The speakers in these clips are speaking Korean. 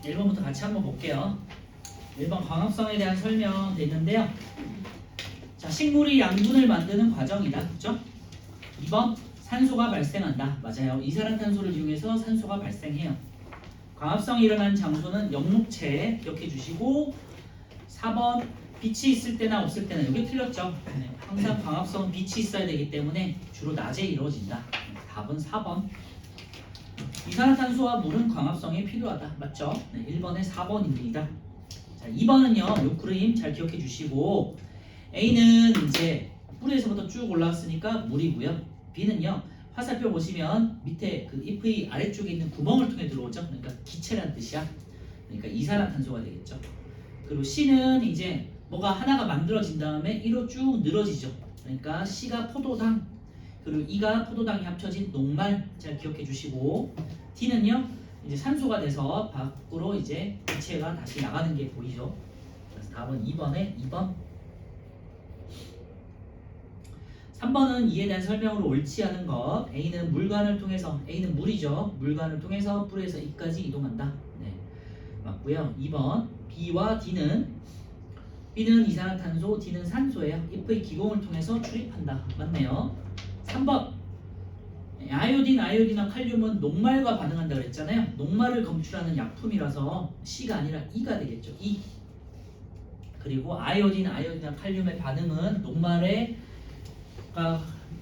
1번부터 같이 한번 볼게요. 1번 광합성에 대한 설명 됐는데요. 자, 식물이 양분을 만드는 과정이다. 그죠? 2번 산소가 발생한다. 맞아요. 이산화탄소를 이용해서 산소가 발생해요. 광합성이 일어난 장소는 영록체 기억해 주시고 4번 빛이 있을 때나 없을 때나 이게 틀렸죠. 네, 항상 광합성은 빛이 있어야 되기 때문에 주로 낮에 이루어진다. 답은 4번. 이산화탄소와 물은 광합성이 필요하다. 맞죠? 네, 1번에 4번입니다. 자, 2번은요. 요 그림 잘 기억해 주시고 A는 이제 뿌리에서부터 쭉 올라왔으니까 물이고요. B는요. 화살표 보시면 밑에 그 잎의 아래쪽에 있는 구멍을 통해 들어오죠. 그러니까 기체란 뜻이야. 그러니까 이산화탄소가 되겠죠. 그리고 C는 이제 뭐가 하나가 만들어진 다음에 1로 쭉 늘어지죠. 그러니까 C가 포도당, 그리고 E가 포도당이 합쳐진 녹말 잘 기억해 주시고 D는요 이제 산소가 돼서 밖으로 이제 기체가 다시 나가는 게 보이죠. 그래서 답은 2번에 2번. 3번은 이에 대한 설명으로 옳지 않은 것. A는 물관을 통해서, A는 물이죠. 물관을 통해서 뿌리에서 잎까지 이동한다. 네, 맞고요. 2번 B와 D는 B는 이산화탄소, D는 산소예요. 잎의 기공을 통해서 출입한다. 맞네요. 3번 아이오딘과 칼륨은 녹말과 반응한다 그랬잖아요. 녹말을 검출하는 약품이라서 C가 아니라 E가 되겠죠. E. 그리고 아이오딘과 칼륨의 반응은 녹말에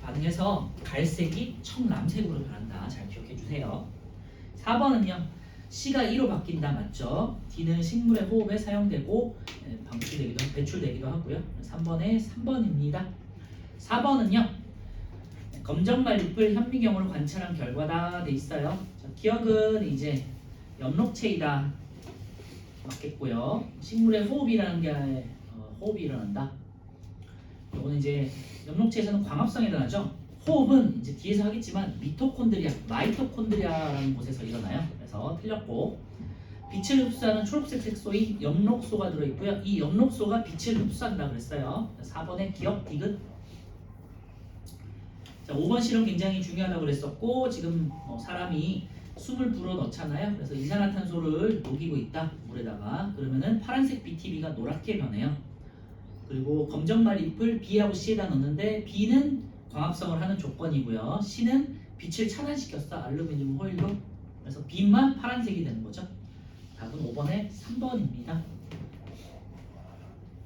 반응해서 갈색이 청남색으로 변한다. 잘 기억해 주세요. 4번은요. C가 E로 바뀐다. 맞죠? D는 식물의 호흡에 사용되고 방출되기도 배출되기도 하고요. 3번에 3번입니다. 4번은요. 검정말 잎을 현미경으로 관찰한 결과다 돼 있어요. 자, 기억은 이제 엽록체이다 맞겠고요. 식물의 호흡이라는 게 호흡이 일어난다. 이거는 이제 엽록체에서는 광합성이 일어나죠. 호흡은 이제 뒤에서 하겠지만 미토콘드리아, 마이토콘드리아라는 곳에서 일어나요. 그래서 틀렸고 빛을 흡수하는 초록색 색소인 엽록소가 들어있고요. 이 엽록소가 빛을 흡수한다 그랬어요. 4번에 기억 디귿. 자, 5번 실험 굉장히 중요하다고 그랬었고 지금 사람이 숨을 불어 넣잖아요. 그래서 이산화탄소를 녹이고 있다 물에다가. 그러면은 파란색 BTB가 노랗게 변해요. 그리고 검정말 잎을 B하고 C에다 넣는데 B는 광합성을 하는 조건이고요. C는 빛을 차단시켰어. 알루미늄 호일로. 그래서 B만 파란색이 되는 거죠. 답은 5번에 3번입니다.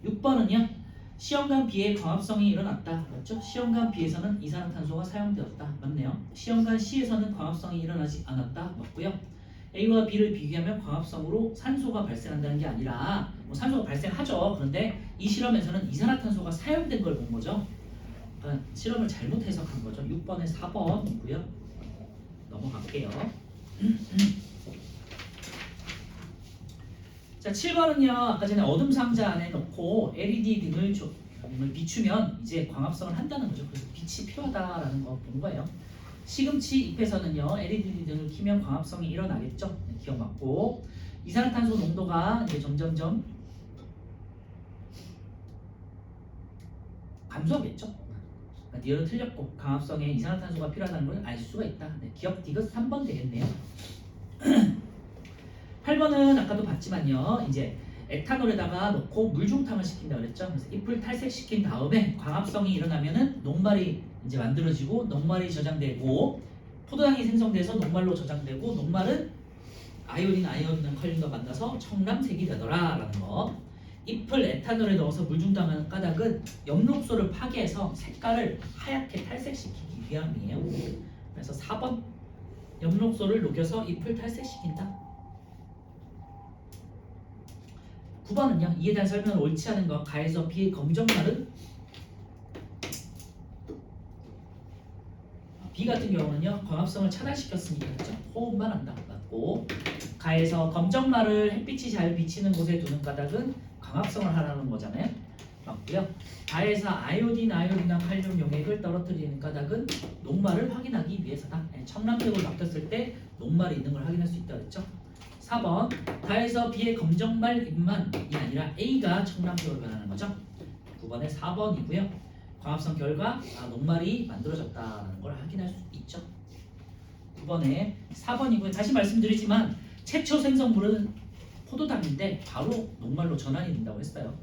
6번은요. C형간 B의 광합성이 일어났다. 맞죠? C형간 B에서는 이산화탄소가 사용되었다. 맞네요. C형간 C에서는 광합성이 일어나지 않았다. 맞고요. A와 B를 비교하면 광합성으로 산소가 발생한다는 게 아니라 산소가 발생하죠. 그런데 이 실험에서는 이산화탄소가 사용된 걸 본 거죠. 그러니까 실험을 잘못 해석한 거죠. 6번에 4번이고요. 넘어갈게요. 자, 7번은요. 아까 전에 어둠 상자 안에 넣고 LED 등을 비추면 이제 광합성을 한다는 거죠. 그래서 빛이 필요하다라는 거 본 거예요. 시금치 잎에서는요. LED 등을 켜면 광합성이 일어나겠죠. 네, 기억 맞고 이산화탄소 농도가 이제 점점점 감소하겠죠. 그러니까 니어는 틀렸고 광합성에 이산화탄소가 필요하다는 걸 알 수가 있다. 네, 기억 디귿 3번 되겠네요. 8번은 아까도 봤지만요. 이제 에탄올에다가 넣고 물중탕을 시킨다 그랬죠. 그래서 잎을 탈색시킨 다음에 광합성이 일어나면은 녹말이 이제 만들어지고 녹말이 저장되고 포도당이 생성돼서 녹말로 저장되고 녹말은 아이오딘 칼륨과 만나서 청람색이 되더라라는 거. 잎을 에탄올에 넣어서 물중탕하는 까닭은 엽록소를 파괴해서 색깔을 하얗게 탈색시키기 위함이에요. 그래서 4번 엽록소를 녹여서 잎을 탈색시킨다. 9번은요. 이에 대한 설명은 옳지 않은 것. 가에서 B의 검정말은 B 같은 경우는요. 광합성을 차단시켰으니까 그렇죠? 호흡만 한다. 맞고 가에서 검정말을 햇빛이 잘 비치는 곳에 두는 까닭은 광합성을 하라는 거잖아요. 맞고요. 가에서 아이오딘과 칼륨 용액을 떨어뜨리는 까닭은 녹말을 확인하기 위해서다. 청람색으로 바뀌었을 때 녹말이 있는 걸 확인할 수 있다 그랬죠? 4번 가에서 B의 검정말 잎만이 아니라 A가 청람색으로 변하는 거죠. 9번에 4번이고요. 광합성 결과 녹말이 만들어졌다는 걸 확인할 수 있죠. 9번에 4번이고요. 다시 말씀드리지만 최초 생성물은 포도당인데 바로 녹말로 전환이 된다고 했어요.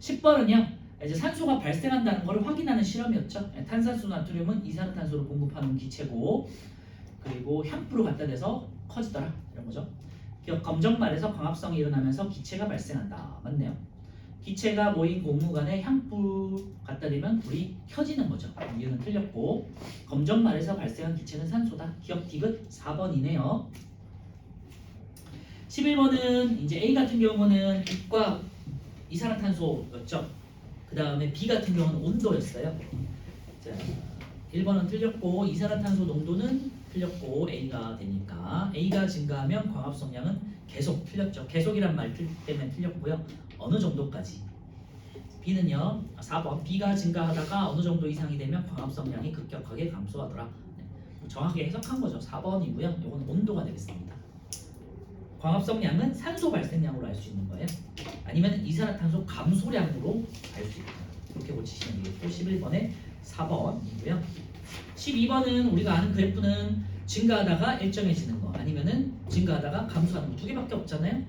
10번은요. 이제 산소가 발생한다는 걸 확인하는 실험이었죠. 탄산수 나트륨은 이산화탄소를 공급하는 기체고 그리고 향부로 갖다 대서 커지더라 이런 거죠. 검정말에서 광합성이 일어나면서 기체가 발생한다. 맞네요. 기체가 모인 고무간에 향불 갖다 대면 불이 켜지는 거죠. 이유는 틀렸고 검정말에서 발생한 기체는 산소다. 기억 디귿 4번이네요. 11번은 이제 A 같은 경우는 빛과 이산화탄소였죠. 그 다음에 B 같은 경우는 온도였어요. 자, 1번은 틀렸고 이산화탄소 농도는 틀렸고 A가 되니까 A가 증가하면 광합성량은 계속 틀렸죠. 계속이란 말 때문에 틀렸고요. 어느 정도까지. B는요. 4번 B가 증가하다가 어느 정도 이상이 되면 광합성량이 급격하게 감소하더라. 네. 정확하게 해석한 거죠. 4번이고요. 이건 온도가 되겠습니다. 광합성량은 산소 발생량으로 알 수 있는 거예요. 아니면 이산화탄소 감소량으로 알 수 있다. 그렇게 고치시면 되겠고 11번에 4번이고요. 12번은 우리가 아는 그래프는 증가하다가 일정해지는 거 아니면은 증가하다가 감소하는 거 두 개밖에 없잖아요.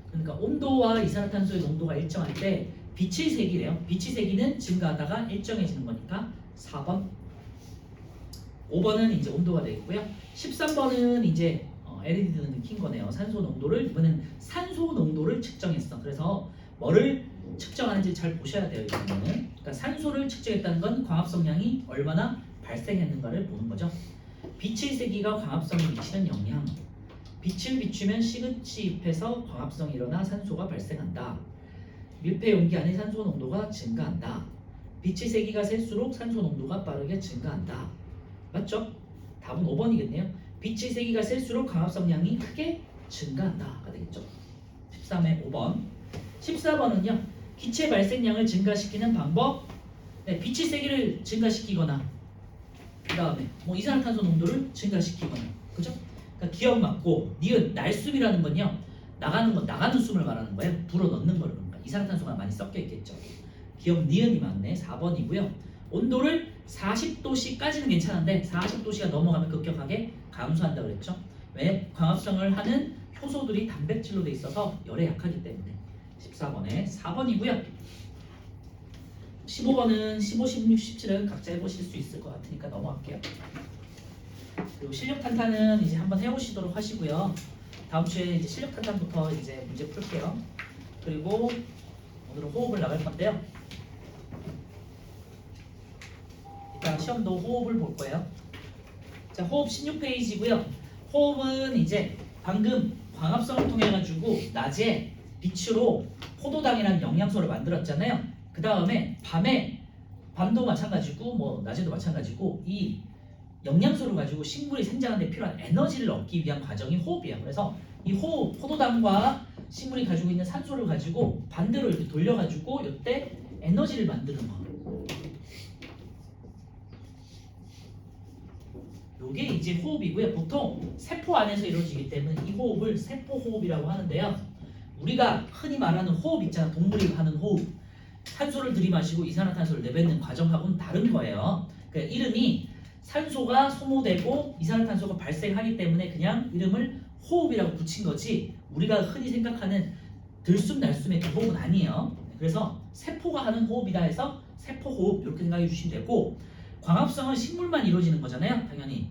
그러니까 온도와 이산화탄소의 농도가 일정할 때 빛의 세기래요. 빛의 세기는 증가하다가 일정해지는 거니까 4번. 5번은 이제 온도가 되겠고요. 13번은 이제 LED는 느낀 거네요. 산소 농도를 이번엔 산소 농도를 측정했어. 그래서 뭐를 측정하는지 잘 보셔야 돼요. 이거는. 그러니까 산소를 측정했다는 건 광합성량이 얼마나 발생했는가를 보는 거죠. 빛의 세기가 광합성에 미치는 영향. 빛을 비추면 시금치 잎에서 광합성이 일어나 산소가 발생한다. 밀폐 용기 안의 산소 농도가 증가한다. 빛의 세기가 셀수록 산소 농도가 빠르게 증가한다. 맞죠? 답은 5번이겠네요. 빛의 세기가 셀수록 광합성량이 크게 증가한다가 되겠죠. 13의 5번. 14번은요. 기체 발생량을 증가시키는 방법. 네, 빛의 세기를 증가시키거나 그 다음에 뭐 이산화탄소 농도를 증가시키거나 그죠? 그러니까 기억 맞고 니은 날숨이라는 건요. 나가는 숨을 말하는 거예요. 불어 넣는 걸 그러니까 이산화탄소가 많이 섞여 있겠죠. 기억 니은이 맞네. 4번이고요. 온도를 40도씨까지는 괜찮은데 40도씨가 넘어가면 급격하게 감소한다고 그랬죠. 왜? 광합성을 하는 효소들이 단백질로 돼 있어서 열에 약하기 때문에. 14번에 4번이고요. 15번은 15, 16, 17은 각자 해보실 수 있을 것 같으니까 넘어갈게요. 그리고 실력 탄탄은 이제 한번 해보시도록 하시고요. 다음 주에 이제 실력 탄탄부터 이제 문제 풀게요. 그리고 오늘은 호흡을 나갈 건데요. 일단 시험도 호흡을 볼 거예요. 자, 호흡 16페이지고요. 호흡은 이제 방금 광합성을 통해 가지고 낮에 빛으로 포도당이라는 영양소를 만들었잖아요. 그 다음에 밤도 마찬가지고 뭐 낮에도 마찬가지고 이 영양소를 가지고 식물이 생장하는 데 필요한 에너지를 얻기 위한 과정이 호흡이에요. 그래서 이 호흡, 포도당과 식물이 가지고 있는 산소를 가지고 반대로 이렇게 돌려가지고 이때 에너지를 만드는 거. 요게 이제 호흡이고요. 보통 세포 안에서 이루어지기 때문에 이 호흡을 세포호흡이라고 하는데요. 우리가 흔히 말하는 호흡 있잖아. 동물이 하는 호흡. 산소를 들이마시고 이산화탄소를 내뱉는 과정하고는 다른 거예요. 그러니까 이름이 산소가 소모되고 이산화탄소가 발생하기 때문에 그냥 이름을 호흡이라고 붙인 거지 우리가 흔히 생각하는 들숨 날숨의 그 호흡은 아니에요. 그래서 세포가 하는 호흡이다 해서 세포호흡 이렇게 생각해 주시면 되고 광합성은 식물만 이루어지는 거잖아요. 당연히.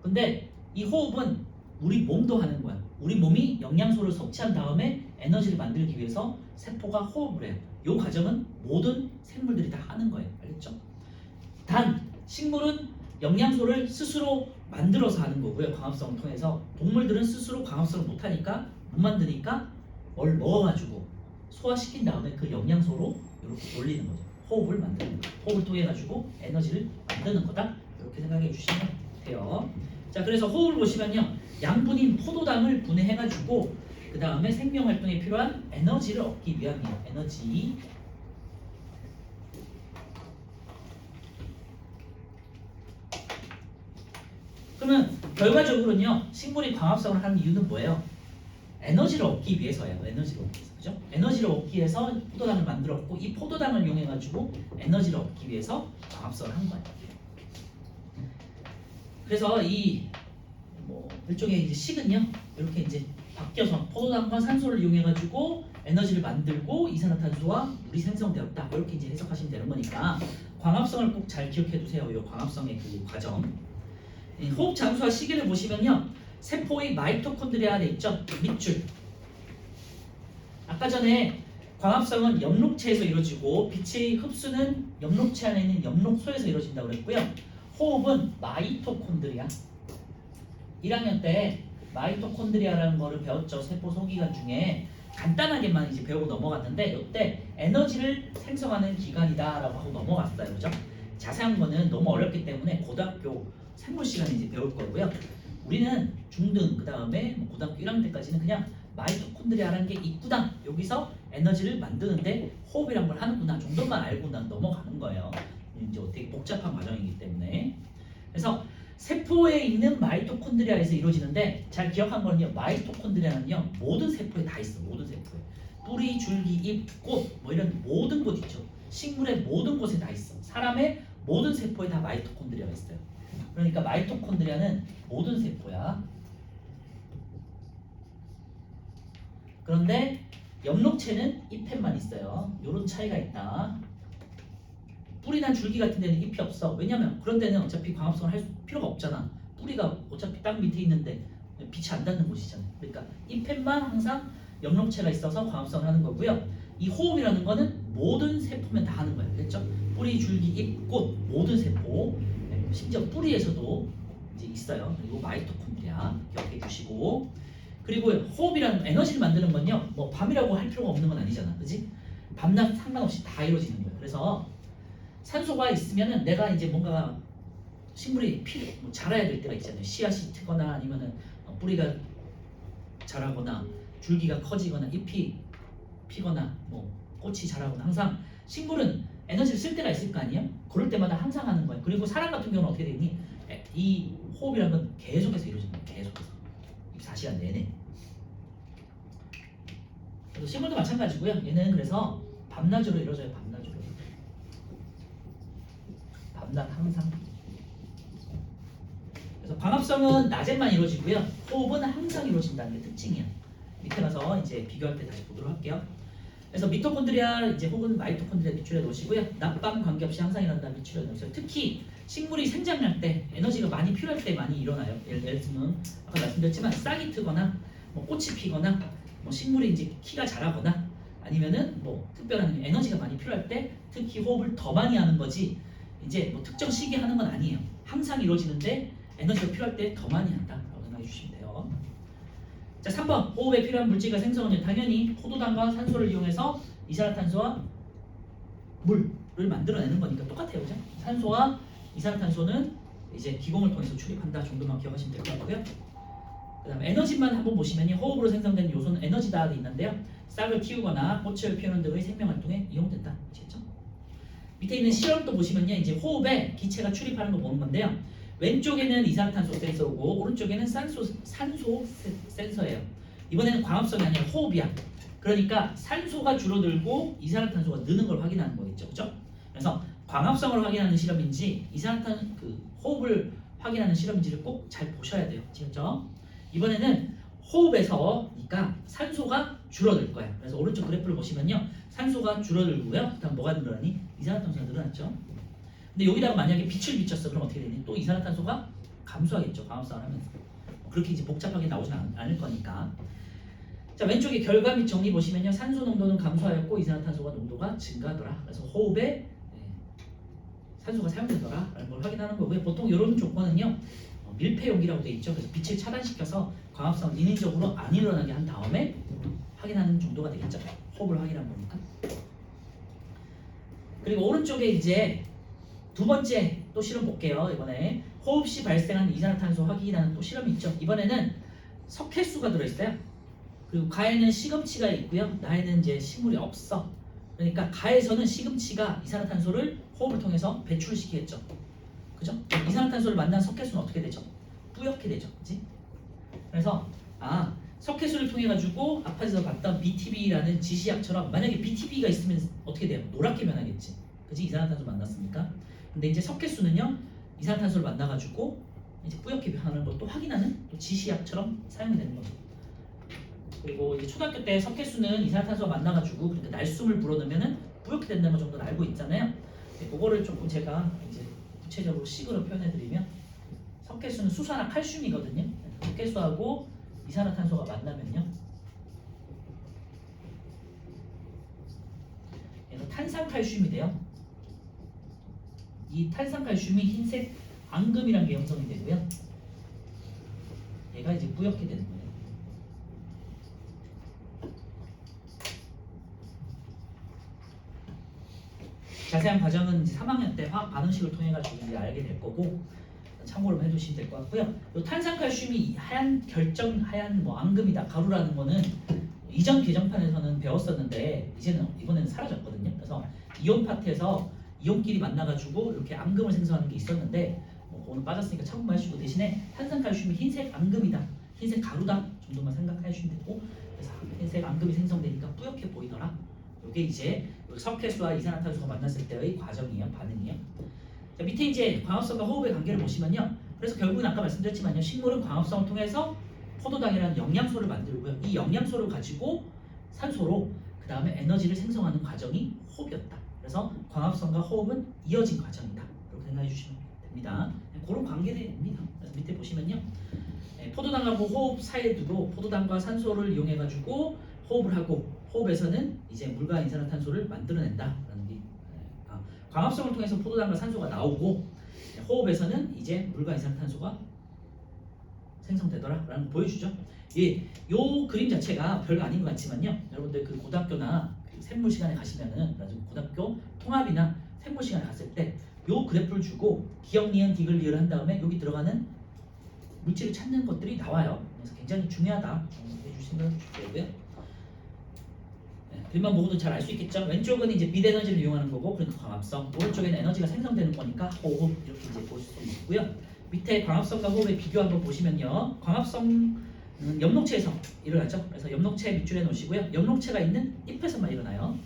근데 이 호흡은 우리 몸도 하는 거야. 우리 몸이 영양소를 섭취한 다음에 에너지를 만들기 위해서 세포가 호흡을 해요. 이 과정은 모든 생물들이 다 하는 거예요. 알겠죠? 단 식물은 영양소를 스스로 만들어서 하는 거고요. 광합성을 통해서. 동물들은 스스로 광합성을 못하니까 못 만드니까 뭘 먹어가지고 소화시킨 다음에 그 영양소로 이렇게 돌리는 거죠. 호흡을 만드는 거예요. 호흡을 통해 가지고 에너지를 만드는 거다. 이렇게 생각해 주시면 돼요. 자, 그래서 호흡을 보시면요. 양분인 포도당을 분해해가지고 그 다음에 생명활동에 필요한 에너지를 얻기 위함이에요. 에너지. 그러면 결과적으로는요. 식물이 광합성을 하는 이유는 뭐예요? 에너지를 얻기 위해서예요. 에너지를 얻기 위해서. 그죠? 에너지를 얻기 위해서 포도당을 만들었고 이 포도당을 이용해가지고 에너지를 얻기 위해서 광합성을 한 거예요. 그래서 이 일종의 이제 식은요. 이렇게 이제 바뀌어서 포도당과 산소를 이용해가지고 에너지를 만들고 이산화탄소와 물이 생성되었다. 이렇게 이제 해석하시면 되는 거니까 광합성을 꼭 잘 기억해 두세요. 이 광합성의 그 과정. 호흡 장수와 시계를 보시면요, 세포의 마이토콘드리아 돼 있죠. 밑줄. 아까 전에 광합성은 엽록체에서 이루어지고 빛의 흡수는 엽록체 안에 있는 엽록소에서 이루어진다고 그랬고요. 호흡은 마이토콘드리아. 1학년 때 마이토콘드리아라는 거를 배웠죠. 세포 소기관 중에 간단하게만 이제 배우고 넘어갔는데 이때 에너지를 생성하는 기관이다라고 하고 넘어갔어요. 그죠? 자세한 거는 너무 어렵기 때문에 고등학교 생물 시간에 이제 배울 거고요. 우리는 중등 그 다음에 고등학교 1학년 때까지는 그냥 마이토콘드리아라는 게 있구나. 여기서 에너지를 만드는데 호흡이란 걸 하는구나 정도만 알고 난 넘어가는 거예요. 이제 되게 복잡한 과정이기 때문에. 그래서 세포에 있는 마이토콘드리아에서 이루어지는데 잘 기억한 거는요. 마이토콘드리아는요. 모든 세포에 다 있어. 모든 세포에. 뿌리, 줄기, 잎, 꽃 뭐 이런 모든 곳 있죠. 식물의 모든 곳에 다 있어. 사람의 모든 세포에 다 마이토콘드리아가 있어요. 그러니까 마이토콘드리아는 모든 세포야. 그런데 엽록체는 잎에만 있어요. 이런 차이가 있다. 뿌리나 줄기 같은 데는 잎이 없어. 왜냐면 그런 데는 어차피 광합성을 할 필요가 없잖아. 뿌리가 어차피 땅 밑에 있는데 빛이 안 닿는 곳이잖아요. 그러니까 잎에만 항상 엽록체가 있어서 광합성을 하는 거고요. 이 호흡이라는 거는 모든 세포면 다 하는 거예요. 그랬죠? 뿌리, 줄기, 잎, 꽃 모든 세포, 심지어 뿌리에서도 이제 있어요. 그리고 마이토콘드리아 기억해 주시고, 그리고 호흡이라는 에너지를 만드는 건요. 뭐 밤이라고 할 필요가 없는 건 아니잖아. 그지? 밤낮 상관없이 다 이루어지는 거예요. 그래서 산소가 있으면은 내가 이제 뭔가 식물이 뭐 자라야 될 때가 있잖아요. 씨앗이 트거나 아니면은 뿌리가 자라거나 줄기가 커지거나 잎이 피거나 뭐 꽃이 자라거나 항상 식물은 에너지를 쓸 때가 있을 거 아니에요? 그럴 때마다 항상 하는 거예요. 그리고 사람 같은 경우는 어떻게 되니? 이 호흡이라는 건 계속해서 이루어지는 거예요. 계속해서 24시간 내내. 그래서 식물도 마찬가지고요. 얘는 그래서 밤낮으로 이루어져요. 밤낮으로. 밤낮 항상. 그래서 광합성은 낮에만 이루어지고요. 호흡은 항상 이루어진다는 게 특징이야. 밑에 가서 이제 비교할 때 다시 보도록 할게요. 그래서 미토콘드리아 이제 혹은 마이토콘드리아 밑줄에 놓으시고요. 낮밤 관계없이 항상 일어난다 밑줄에 놓으세요. 특히 식물이 생장할 때 에너지가 많이 필요할 때 많이 일어나요. 예를 들면 아까 말씀드렸지만 싹이 트거나 뭐 꽃이 피거나 뭐 식물이 이제 키가 자라거나 아니면은 뭐 특별한 에너지가 많이 필요할 때 특히 호흡을 더 많이 하는 거지. 이제 뭐 특정 시기에 하는 건 아니에요. 항상 이루어지는데 에너지가 필요할 때 더 많이 한다라고 생각해 주시면 돼요. 자, 3번 호흡에 필요한 물질과 생성은 당연히 포도당과 산소를 이용해서 이산화탄소와 물을 만들어내는 거니까 똑같아요. 그죠? 산소와 이산화탄소는 이제 기공을 통해서 출입한다 정도만 기억하시면 될 것 같고요. 그 다음에 에너지만 한번 보시면 호흡으로 생성된 요소는 에너지다 돼 있는데요. 싹을 키우거나 꽃을 피우는 등의 생명활동에 이용된다. 아시겠죠? 밑에 있는 실험도 보시면요. 이제 호흡에 기체가 출입하는 거 보는 건데요. 왼쪽에는 이산화탄소 센서고 오른쪽에는 산소 센서예요. 이번에는 광합성이 아니라 호흡이야. 그러니까 산소가 줄어들고 이산화탄소가 느는 걸 확인하는 거겠죠. 그죠? 그래서 광합성을 확인하는 실험인지 호흡을 확인하는 실험인지를 꼭 잘 보셔야 돼요. 아시겠죠? 이번에는 호흡에서 그러니까 산소가 줄어들 거예요. 그래서 오른쪽 그래프를 보시면요. 산소가 줄어들고요. 그다음 뭐가 늘어나니? 이산화탄소가 늘어났죠. 근데 여기다가 만약에 빛을 비쳤어. 그럼 어떻게 되니? 또 이산화탄소가 감소하겠죠. 광합성을 하면서. 그렇게 이제 복잡하게 나오진 않을 거니까. 자, 왼쪽에 결과 및 정리 보시면요. 산소 농도는 감소하였고 이산화탄소가 농도가 증가하더라. 그래서 호흡에 산소가 사용되더라 라는 걸 확인하는 거고요. 보통 이런 조건은요. 밀폐용기라고 돼 있죠. 그래서 빛을 차단시켜서 광합성을 인위적으로 안 일어나게 한 다음에 확인하는 정도가 되겠죠. 호흡을 확인한 거니까. 그리고 오른쪽에 이제 두 번째 또 실험 볼게요. 이번에 호흡 시 발생하는 이산화탄소 확인하는 또 실험이 있죠. 이번에는 석회수가 들어있어요. 그리고 가에는 시금치가 있고요. 나에는 이제 식물이 없어. 그러니까 가에서는 시금치가 이산화탄소를 호흡을 통해서 배출시키겠죠. 그죠? 이산화탄소를 만난 석회수는 어떻게 되죠? 뿌옇게 되죠. 그지? 그래서 석회수를 통해 가지고 아파트에서 봤던 BTB라는 지시약처럼 만약에 BTB가 있으면 어떻게 돼요? 노랗게 변하겠지. 그지? 이산화탄소 만났으니까. 근데 이제 석회수는요. 이산화탄소를 만나 가지고 이제 뿌옇게 변하는 걸 또 확인하는 또 지시약처럼 사용이 되는 거죠. 그리고 이제 초등학교 때 석회수는 이산화탄소가 만나가지고 그러니까 날숨을 불어넣으면은 뿌옇게 된다는 걸 정도는 알고 있잖아요. 그거를 조금 제가 이제 구체적으로 식으로 표현해드리면 석회수는 수소나 칼슘이거든요. 석회수하고 이산화탄소가 만나면요, 얘는 탄산칼슘이 돼요. 이 탄산칼슘이 흰색 앙금이라는 게 형성이 되고요. 얘가 이제 뿌옇게 되는 거예요. 자세한 과정은 이제 3학년 때 화학 반응식을 통해 가지고 이제 알게 될 거고 참고로 해두시면 될 것 같고요. 이 탄산칼슘이 하얀 뭐 앙금이다 가루라는 거는 이전 개정판에서는 배웠었는데 이번에는 사라졌거든요. 그래서 이온 파트에서 이온끼리 만나가지고 이렇게 앙금을 생성하는 게 있었는데 뭐 오늘 빠졌으니까 참고만 해주시고 대신에 탄산칼슘이 흰색 앙금이다, 흰색 가루다 정도만 생각해 주시면 되고, 그래서 흰색 앙금이 생성되니까 뿌옇게 보이더라. 이게 이제 석회수와 이산화탄소가 만났을 때의 과정이에요, 반응이에요. 자, 밑에 이제 광합성과 호흡의 관계를 보시면요. 그래서 결국은 아까 말씀드렸지만요, 식물은 광합성을 통해서 포도당이라는 영양소를 만들고요. 이 영양소를 가지고 산소로 그 다음에 에너지를 생성하는 과정이 호흡이었다. 그래서 광합성과 호흡은 이어진 과정이다. 이렇게 생각해 주시면 됩니다. 그런 관계입니다. 그래서 밑에 보시면요, 포도당하고 호흡 사이에 두고 포도당과 산소를 이용해 가지고 호흡을 하고, 호흡에서는 이제 물과 이산화탄소를 만들어낸다라는 게, 광합성을 통해서 포도당과 산소가 나오고 호흡에서는 이제 물과 이산화탄소가 생성되더라라는 걸 보여주죠. 이 그림 자체가 별거 아닌 것 같지만요, 여러분들 그 고등학교나 그 생물 시간에 가시면은, 고등학교 통합이나 생물 시간에 갔을 때 요 그래프를 주고 기억, 니은, 디귿, 리을을 한 다음에 여기 들어가는 물질을 찾는 것들이 나와요. 그래서 굉장히 중요하다 해주시면 좋고요. 그림만 보고도 잘 알 수 있겠죠. 왼쪽은 이제 빛 에너지를 이용하는 거고, 그러니까 광합성. 오른쪽에는 에너지가 생성되는 거니까 호흡, 이렇게 이제 볼 수 있고요. 밑에 광합성과 호흡의 비교 한번 보시면요, 광합성은 엽록체에서 일어나죠. 그래서 엽록체 밑줄에 놓으시고요. 엽록체가 있는 잎에서만 일어나요.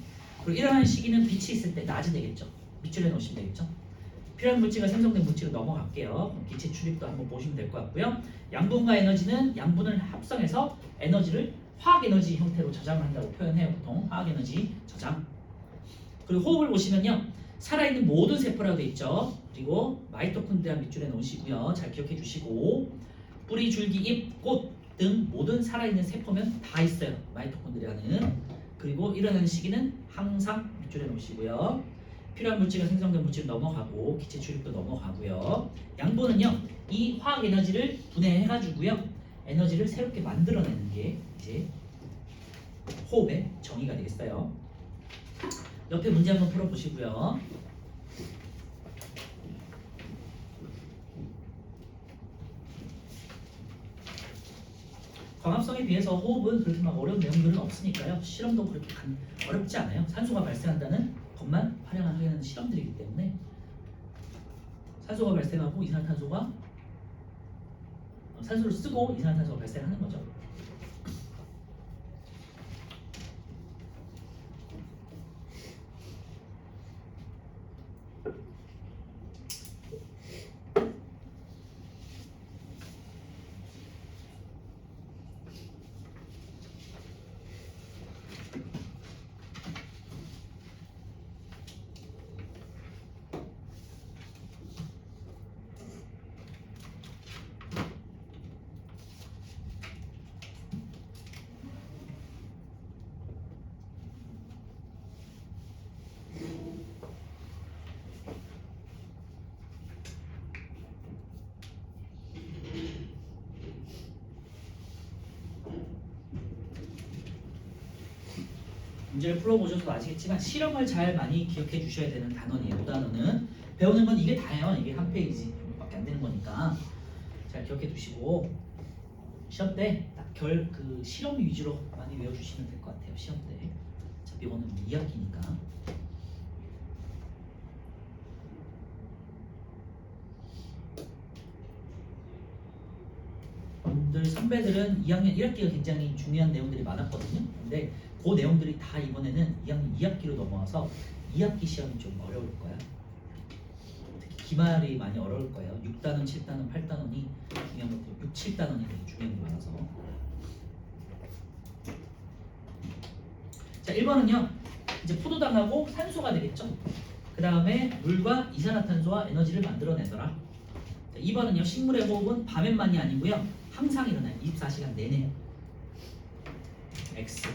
그리고 일어나는 시기는 빛이 있을 때 낮이 되겠죠. 밑줄에 놓으시면 되겠죠. 필요한 물질과 생성된 물질로 넘어갈게요. 기체 출입도 한번 보시면 될 것 같고요. 양분과 에너지는 양분을 합성해서 에너지를 화학 에너지 형태로 저장을 한다고 표현해요. 보통 화학 에너지 저장. 그리고 호흡을 보시면요, 살아있는 모든 세포라고 되어 있죠. 그리고 마이토콘드리아 밑줄에 놓으시고요. 잘 기억해 주시고, 뿌리, 줄기, 잎, 꽃 등 모든 살아있는 세포면 다 있어요, 마이토콘드리아는. 그리고 일어나는 시기는 항상 밑줄에 놓으시고요. 필요한 물질과 생성된 물질 넘어가고, 기체 출입도 넘어가고요. 양분은요, 이 화학 에너지를 분해해가지고요, 에너지를 새롭게 만들어내는 게 이제 호흡의 정의가 되겠어요. 옆에 문제 한번 풀어보시고요. 광합성에 비해서 호흡은 그렇게 막 어려운 내용들은 없으니까요. 실험도 그렇게 어렵지 않아요. 산소가 발생한다는 것만 활용하는 실험들이기 때문에 산소가 발생하고 이산화탄소가 산소를 쓰고 이산화탄소가 발생하는 거죠. 문제를 풀어보셔서 아시겠지만 실험을 잘 많이 기억해 주셔야 되는 단원이에요. 이 단원은 배우는 건 이게 다예요. 이게 한 페이지밖에 안 되는 거니까 잘 기억해 두시고, 시험 때 딱 그 실험 위주로 많이 외워주시면 될 것 같아요. 시험 때. 어차피 오늘 2학기니까. 분들 선배들은 2학년 1학기가 굉장히 중요한 내용들이 많았거든요. 근데 그 내용들이 다 이번에는 2학년 2학기로 넘어와서 2학기 시험이 좀 어려울 거야. 특히 기말이 많이 어려울 거예요. 6단원, 7단원, 8단원이 중요한 것들, 6, 7단원이 되게 중요한 게 많아서. 자, 1번은요. 이제 포도당하고 산소가 되겠죠. 그 다음에 물과 이산화탄소와 에너지를 만들어내더라. 자, 2번은요. 식물의 호흡은 밤에만이 아니고요. 항상 일어나요. 24시간 내내. X.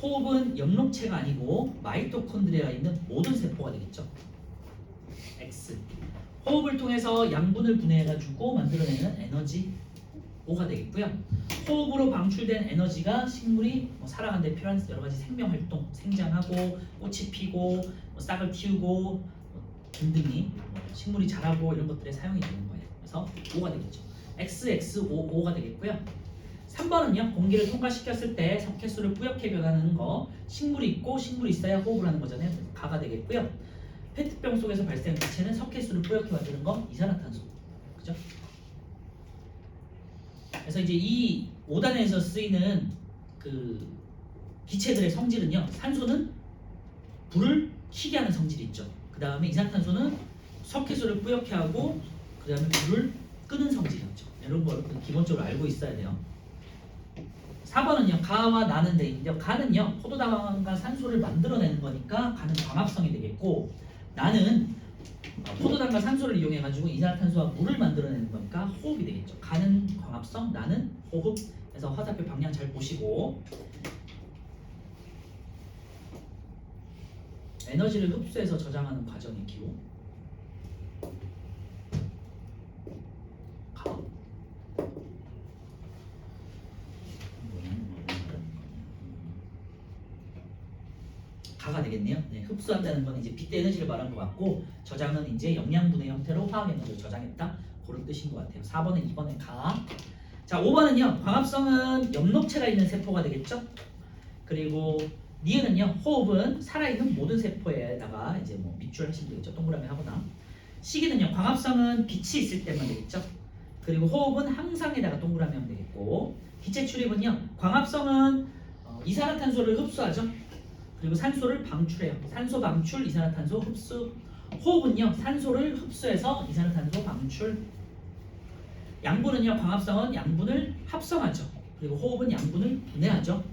호흡은 엽록체가 아니고 마이토콘드리아에 있는 모든 세포가 되겠죠. X. 호흡을 통해서 양분을 분해해가지고 만들어내는 에너지 O가 되겠고요. 호흡으로 방출된 에너지가 식물이 살아가는 데 필요한 여러 가지 생명 활동, 생장하고 꽃이 피고 싹을 틔우고 등등이 식물이 자라고 이런 것들에 사용이 되는 거예요. 그래서 O가 되겠죠. XXOO가 되겠고요. 3번은요. 공기를 통과시켰을 때 석회수를 뿌옇게 변하는 거 식물이 있고 식물이 있어야 호흡을 하는 거잖아요. 그래서 가가 되겠고요. 페트병 속에서 발생한 기체는 석회수를 뿌옇게 만드는 거 이산화탄소. 그죠? 그래서 이제 이 5단에서 쓰이는 그 기체들의 성질은요. 산소는 불을 켜게 하는 성질이 있죠. 그 다음에 이산화탄소는 석회수를 뿌옇게 하고 그 다음에 불을 끄는 성질이었죠. 이런 걸 기본적으로 알고 있어야 돼요. 4번은요. 가와 나는 데 있는데요. 가는요. 포도당과 산소를 만들어내는 거니까 가는 광합성이 되겠고 나는 포도당과 산소를 이용해 가지고 이산화탄소와 물을 만들어내는 거니까 호흡이 되겠죠. 가는 광합성, 나는 호흡. 그래서 화살표 방향 잘 보시고 에너지를 흡수해서 저장하는 과정의 기호. 가. 가가 되겠네요. 네, 흡수한다는 건 이제 빅 에너지를 말한 것 같고 저장은 이제 영양분의 형태로 화학 에너지를 저장했다 그런 뜻인 것 같아요. 4번에 2번에 가. 자, 5번은요. 광합성은 엽록체가 있는 세포가 되겠죠. 그리고 니은은요. 호흡은 살아있는 모든 세포에다가 이제 뭐 밑줄 하시면 되겠죠. 동그라미 하거나. 시기는요. 광합성은 빛이 있을 때만 되겠죠. 그리고 호흡은 항상에다가 동그라미 하면 되겠고 기체 출입은요. 광합성은 이산화탄소를 흡수하죠. 그리고 산소를 방출해요. 산소 방출, 이산화탄소 흡수. 호흡은요. 산소를 흡수해서 이산화탄소 방출. 양분은요. 광합성은 양분을 합성하죠. 그리고 호흡은 양분을 분해하죠.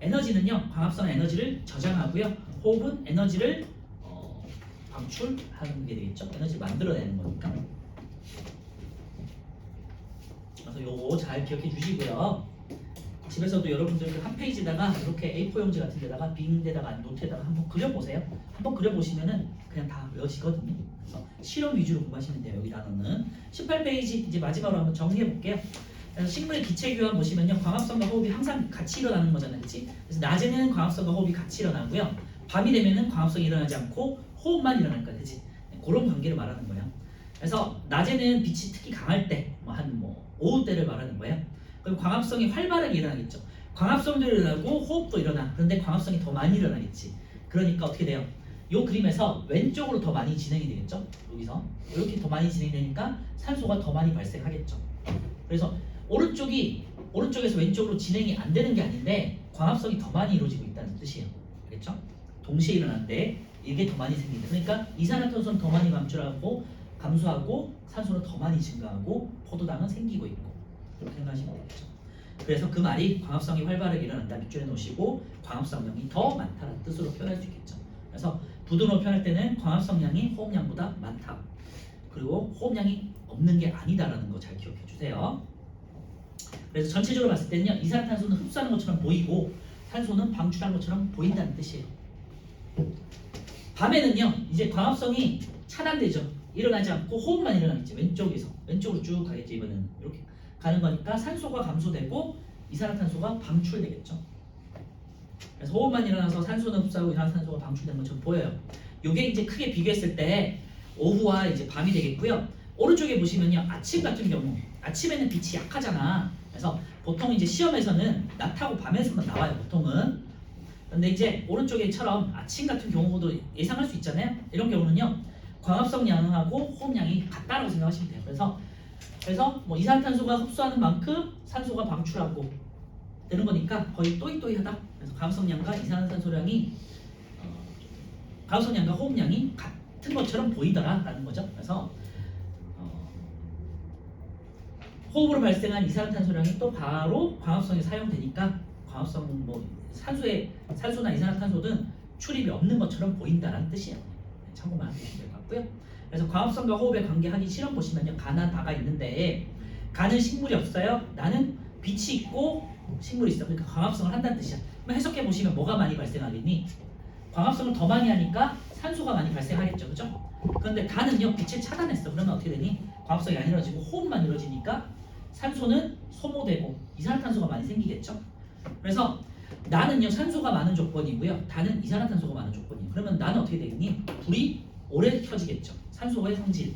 에너지는요. 광합성은 에너지를 저장하고요. 호흡은 에너지를 방출하는 게 되겠죠. 에너지를 만들어내는 거니까. 그래서 요거 잘 기억해 주시고요. 집에서도 여러분들 그 한 페이지다가 이렇게 A4 용지 같은 데다가 빈 데다가 노트에다가 한번 그려보세요. 한번 그려보시면은 그냥 다 외워지거든요. 그래서 실험 위주로 공부하시면 돼요. 여기 단어는 18페이지 이제 마지막으로 한번 정리해 볼게요. 그래서 식물의 기체 교환 보시면요. 광합성과 호흡이 항상 같이 일어나는 거잖아요. 그렇지? 그래서 낮에는 광합성과 호흡이 같이 일어나고요. 밤이 되면은 광합성이 일어나지 않고 호흡만 일어날 거야. 그렇지? 그런 관계를 말하는 거예요. 그래서 낮에는 빛이 특히 강할 때, 오후 때를 말하는 거예요. 그럼 광합성이 활발하게 일어나겠죠. 광합성도 일어나고 호흡도 일어나. 그런데 광합성이 더 많이 일어나겠지. 그러니까 어떻게 돼요? 이 그림에서 왼쪽으로 더 많이 진행이 되겠죠. 여기서 이렇게 더 많이 진행되니까 산소가 더 많이 발생하겠죠. 그래서 오른쪽에서 왼쪽으로 진행이 안 되는 게 아닌데 광합성이 더 많이 이루어지고 있다는 뜻이에요. 알겠죠? 동시에 일어나는데 이게 더 많이 생긴다. 그러니까 이산화탄소는 더 많이 감소하고 산소는 더 많이 증가하고 포도당은 생기고 있고 그렇게 생각하시면 되겠죠. 그래서 그 말이 광합성이 활발하게 일어난다 밑줄에 놓으시고 광합성량이 더 많다는 뜻으로 표현할 수 있겠죠. 그래서 부등으로 표현할 때는 광합성량이 호흡량보다 많다. 그리고 호흡량이 없는 게 아니다라는 거 잘 기억해 주세요. 그래서 전체적으로 봤을 때는요. 이산화탄소는 흡수하는 것처럼 보이고 산소는 방출하는 것처럼 보인다는 뜻이에요. 밤에는요. 이제 광합성이 차단되죠. 일어나지 않고 호흡만 일어나겠지. 왼쪽으로 쭉 가겠죠. 이번에는 이렇게 가는 거니까 산소가 감소되고 이산화탄소가 방출되겠죠. 그래서 호흡만 일어나서 산소는 흡수하고 이산화탄소가 방출되는 것처럼 보여요. 이게 이제 크게 비교했을 때 오후와 이제 밤이 되겠고요. 오른쪽에 보시면요. 아침 같은 경우 아침에는 빛이 약하잖아. 그래서 보통 이제 시험에서는 낮하고 밤에서만 나와요. 보통은. 근데 이제 오른쪽에처럼 아침 같은 경우도 예상할 수 있잖아요. 이런 경우는요. 광합성 양하고 호흡량이 같다라고 생각하시면 돼요. 그래서 뭐 이산화탄소가 흡수하는 만큼 산소가 방출하고 되는 거니까 거의 또이또이하다. 그래서 광합성량과 이산화탄소량이 광합성량과 호흡량이 같은 것처럼 보이더라라는 거죠. 그래서 호흡으로 발생한 이산화탄소량이 또 바로 광합성에 사용되니까 광합성 산소나 이산화탄소 등 출입이 없는 것처럼 보인다라는 뜻이에요. 참고만 해주시면 될 것 같고요. 그래서 광합성과 호흡의 관계 하기 실험 보시면요. 가나 다가 있는데 가는 식물이 없어요. 나는 빛이 있고 식물이 있어. 그러니까 광합성을 한다는 뜻이야. 그럼 해석해 보시면 뭐가 많이 발생하겠니? 광합성을 더 많이 하니까 산소가 많이 발생하겠죠. 그죠? 그런데 가는요. 빛을 차단했어. 그러면 어떻게 되니? 광합성이 안 이루어지고 호흡만 이루어지니까 산소는 소모되고 이산화탄소가 많이 생기겠죠. 그래서 나는요. 산소가 많은 조건이고요. 다는 이산화탄소가 많은 조건이에요. 그러면 나는 어떻게 되겠니? 불이 오래 켜지겠죠. 산소의 성질.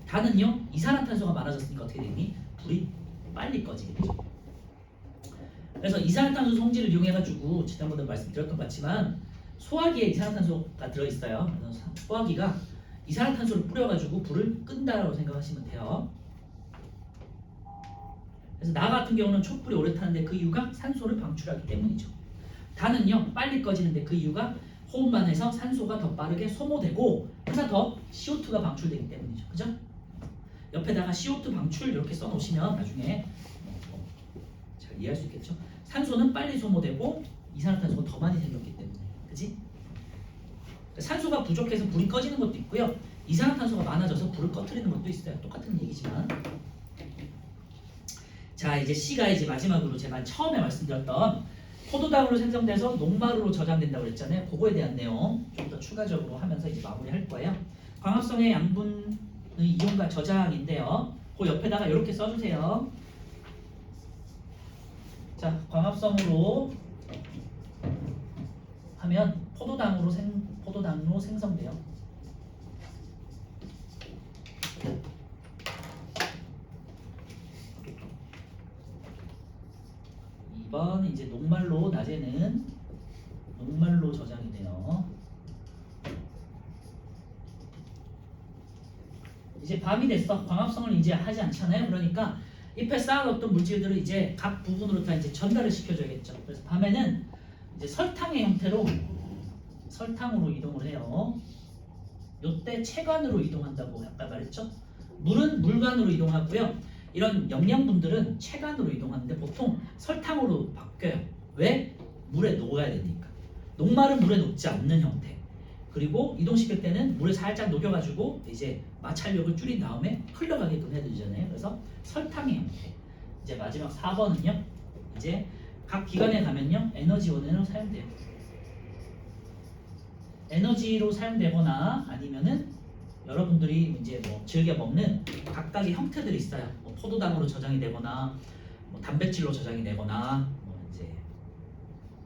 다는요. 이산화탄소가 많아졌으니까 어떻게 되니? 불이 빨리 꺼지겠죠. 그래서 이산화탄소 성질을 이용해가지고 지난번에 말씀드렸던 것 같지만 소화기에 이산화탄소가 들어있어요. 그래서 소화기가 이산화탄소를 뿌려가지고 불을 끈다라고 생각하시면 돼요. 그래서 나 같은 경우는 촛불이 오래 타는데 그 이유가 산소를 방출하기 때문이죠. 다는요 빨리 꺼지는데 그 이유가 호흡만 해서 산소가 더 빠르게 소모되고 하나 더 CO2가 방출되기 때문이죠. 그죠? 옆에다가 CO2 방출 이렇게 써놓으시면 나중에 잘 이해할 수 있겠죠. 산소는 빨리 소모되고 이산화탄소가 더 많이 생겼기 때문에, 그지? 산소가 부족해서 불이 꺼지는 것도 있고요. 이산화탄소가 많아져서 불을 꺼트리는 것도 있어요. 똑같은 얘기지만. 자, 이제 C가 이제 마지막으로 제가 처음에 말씀드렸던 포도당으로 생성돼서 녹마루로 저장된다고 그랬잖아요. 그거에 대한 내용 좀 더 추가적으로 하면서 이제 마무리할 거예요. 광합성의 양분의 이용과 저장인데요. 그 옆에다가 이렇게 써주세요. 자, 광합성으로 하면 포도당으로 생성돼요. 이번 이제 녹말로 낮에는 녹말로 저장이 돼요. 이제 밤이 됐어. 광합성을 이제 하지 않잖아요. 그러니까 잎에 쌓아뒀던 물질들을 이제 각 부분으로 다 이제 전달을 시켜줘야겠죠. 그래서 밤에는 이제 설탕의 형태로 설탕으로 이동을 해요. 요때 체관으로 이동한다고 아까 말했죠. 물은 물관으로 이동하고요. 이런 영양분들은 체관으로 이동하는데 보통 설탕으로 바뀌어요. 왜? 물에 녹아야 되니까. 녹말은 물에 녹지 않는 형태. 그리고 이동시킬 때는 물에 살짝 녹여가지고 이제 마찰력을 줄인 다음에 흘러가게끔 해주잖아요. 그래서 설탕의 형태. 이제 마지막 4번은요. 이제 각 기관에 가면요. 에너지원으로 사용돼요. 에너지로 사용되거나 아니면은 여러분들이 이제 뭐 즐겨 먹는 각각의 형태들이 있어요. 뭐 포도당으로 저장이 되거나 뭐 단백질로 저장이 되거나 뭐 이제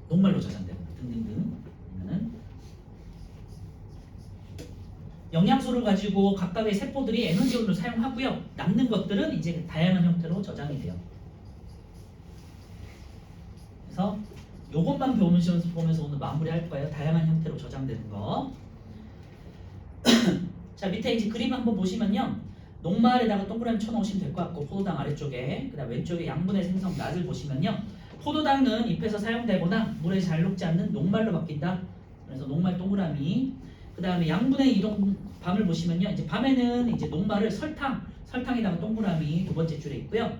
녹말로 저장되거나 등등등. 아니면은 영양소를 가지고 각각의 세포들이 에너지원으로 사용하고요. 남는 것들은 이제 다양한 형태로 저장이 돼요. 그래서 요것만 보면서 오늘 마무리할 거예요. 다양한 형태로 저장되는 거. 자, 밑에 이제 그림 한번 보시면요. 녹말에다가 동그라미 쳐놓으시면 될 것 같고 포도당 아래쪽에 그다음 왼쪽에 양분의 생성 낫을 보시면요. 포도당은 잎에서 사용되거나 물에 잘 녹지 않는 녹말로 바뀐다. 그래서 녹말 동그라미. 그 다음에 양분의 이동 밤을 보시면요. 이제 밤에는 이제 녹말을 설탕에다가 동그라미 두 번째 줄에 있고요.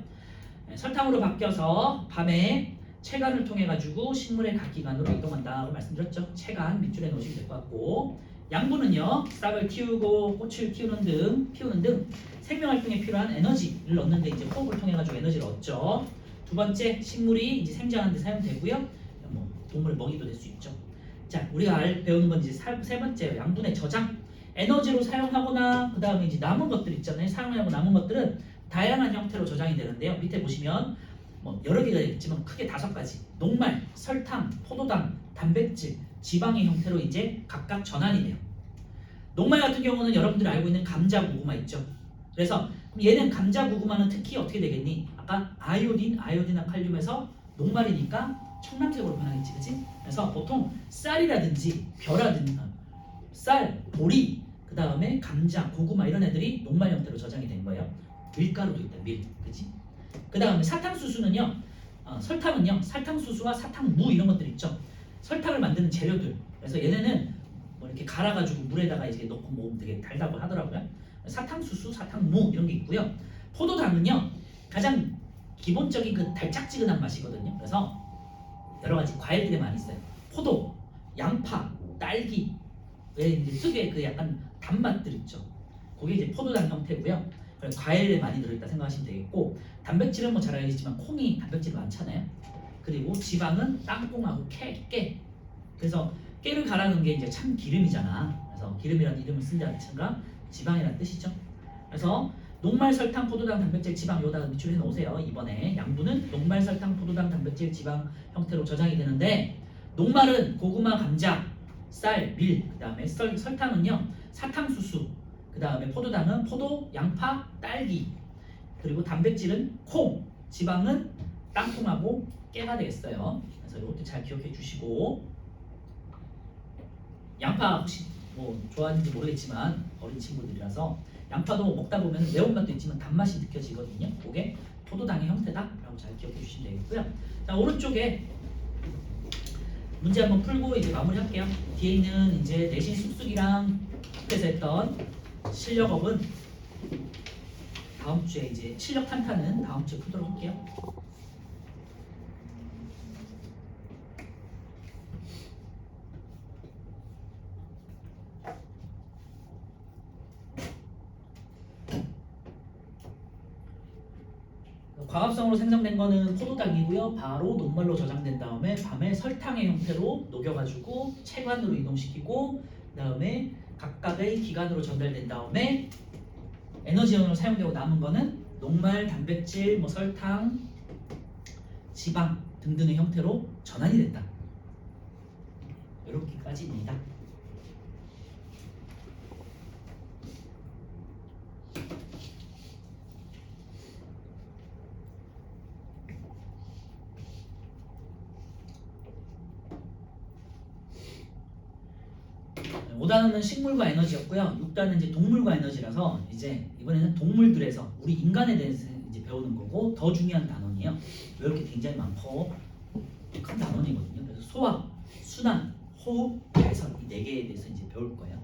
설탕으로 바뀌어서 밤에 체관을 통해 가지고 식물의 각 기관으로 이동한다고 말씀드렸죠. 체관 밑줄에 놓으시면 될 것 같고 양분은요. 싹을 틔우고 꽃을 피우는 등 생명활동에 필요한 에너지를 얻는데 이제 호흡을 통해 가지고 에너지를 얻죠. 두 번째 식물이 이제 생장하는 데 사용되고요. 뭐 동물 먹이도 될 수 있죠. 자, 우리가 배우는 건 이제 세 번째 양분의 저장. 에너지로 사용하거나 그 다음에 이제 남은 것들 있잖아요. 사용하고 남은 것들은 다양한 형태로 저장이 되는데요. 밑에 보시면 뭐 여러 개가 있지만 크게 5가지. 녹말, 설탕, 포도당, 단백질, 지방의 형태로 이제 각각 전환이 돼요. 녹말 같은 경우는 여러분들이 알고 있는 감자 고구마 있죠. 그래서 얘는 감자 고구마는 특히 어떻게 되겠니? 아까 아이오딘과 칼륨에서 녹말이니까 청량색으로 변하겠지, 그치? 그래서 보통 쌀이라든지 벼라든지 쌀, 보리, 그 다음에 감자, 고구마 이런 애들이 녹말 형태로 저장이 된 거예요. 밀가루도 있다, 밀, 그치? 그 다음에 사탕수수는요, 설탕은요, 사탕수수와 사탕무 이런 것들 있죠. 설탕을 만드는 재료들. 그래서 얘네는 뭐 이렇게 갈아가지고 물에다가 이제 넣고 먹으면 되게 달다고 하더라고요. 사탕수수, 사탕무 이런 게 있고요. 포도당은요, 가장 기본적인 그 달짝지근한 맛이거든요. 그래서 여러 가지 과일들이 많이 있어요. 포도, 양파, 딸기, 왜 이제 특유의 그 약간 단맛들 있죠. 그게 이제 포도당 형태고요. 그래서 과일에 많이 들어있다 생각하시면 되겠고, 단백질은 뭐 잘 알겠지만 콩이 단백질이 많잖아요. 그리고 지방은 땅콩하고 깨. 그래서 깨를 갈아놓은 게 이제 참 기름이잖아. 그래서 기름이라는 이름을 쓴 자체가 지방이라는 뜻이죠. 그래서 녹말, 설탕, 포도당, 단백질, 지방 요다 밑줄해 놓으세요. 이번에 양분은 녹말, 설탕, 포도당, 단백질, 지방 형태로 저장이 되는데, 녹말은 고구마, 감자, 쌀, 밀, 그 다음에 설탕은요 사탕수수, 그 다음에 포도당은 포도, 양파, 딸기, 그리고 단백질은 콩, 지방은 땅콩하고 깨가 되겠어요. 그래서 이것도 잘 기억해 주시고, 양파 혹시 뭐 좋아하는지 모르겠지만 어린 친구들이라서 양파도 먹다 보면 매운맛도 있지만 단맛이 느껴지거든요. 그게 포도당의 형태다라고 잘 기억해 주시면 되겠고요. 자, 오른쪽에 문제 한번 풀고 이제 마무리할게요. 뒤에 있는 이제 내신 쑥쑥이랑 앞에서 했던 실력업은 다음 주에 이제 실력 탄탄은 다음 주에 풀도록 할게요. 광합성으로 생성된 거는 포도당이고요. 바로 녹말로 저장된 다음에 밤에 설탕의 형태로 녹여가지고 체관으로 이동시키고, 그 다음에 각각의 기관으로 전달된 다음에 에너지원으로 사용되고 남은 거는 녹말, 단백질, 뭐 설탕, 지방 등등의 형태로 전환이 된다. 이렇게까지입니다. 네, 5단원은 식물과 에너지였고요. 6단은 이제 동물과 에너지라서 이제 이번에는 동물들에서 우리 인간에 대해서 이제 배우는 거고, 더 중요한 단원이에요. 이렇게 굉장히 많고 큰 단원이거든요. 그래서 소화, 순환, 호흡, 배선 이 4개에 대해서 이제 배울 거예요.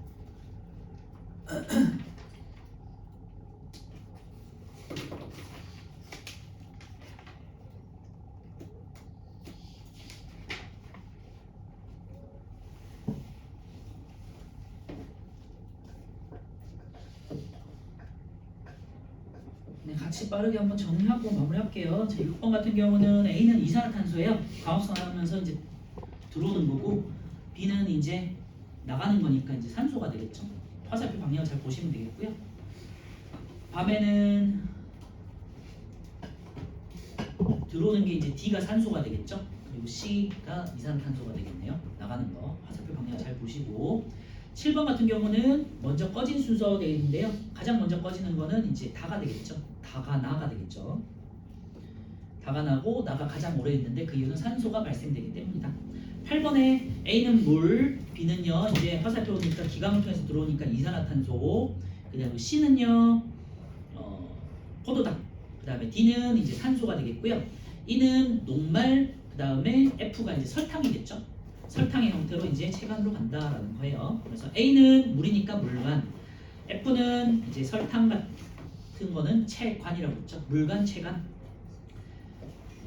네, 같이 빠르게 한번 정리하고 마무리할게요. 자, 6번 같은 경우는 A는 이산화탄소예요. 광합성하면서 이제 들어오는 거고, B는 이제 나가는 거니까 이제 산소가 되겠죠. 화살표 방향을 잘 보시면 되겠고요. 밤에는 들어오는 게 이제 D가 산소가 되겠죠. 그리고 C가 이산화탄소가 되겠네요. 나가는 거 화살표 방향 잘 보시고, 7번 같은 경우는 먼저 꺼진 순서 되어 있는데요. 가장 먼저 꺼지는 거는 이제 다가 되겠죠. 다가 나가 되겠죠. 다가 나고 나가 가장 오래 있는데 그 이유는 산소가 발생되기 때문이다. 8번에 A는 물, B는요 이제 화살표니까 기관을 통해서 들어오니까 이산화탄소, 그다음에 C는요 포도당, 그다음에 D는 이제 산소가 되겠고요. E는 녹말, 그다음에 F가 이제 설탕이겠죠. 설탕의 형태로 이제 체관으로 간다라는 거예요. 그래서 A는 물이니까 물관, F는 이제 설탕 같은 거는 체관이라고 했죠. 물관, 체관.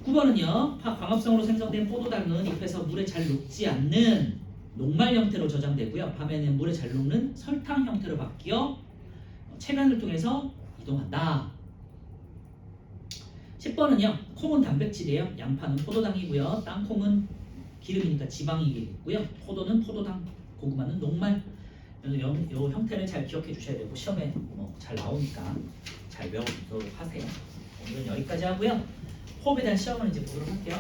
9번은요. 광합성으로 생성된 포도당은 잎에서 물에 잘 녹지 않는 녹말 형태로 저장되고요. 밤에는 물에 잘 녹는 설탕 형태로 바뀌어 체관을 통해서 이동한다. 10번은요. 콩은 단백질이에요. 양파는 포도당이고요. 땅콩은 기름이니까 지방이겠고요. 포도는 포도당, 고구마는 녹말. 요 형태를 잘 기억해 주셔야 되고, 시험에 잘 나오니까 잘 외워두도록 하세요. 오늘은 여기까지 하고요. 호흡에 대한 시험을 이제 보도록 할게요.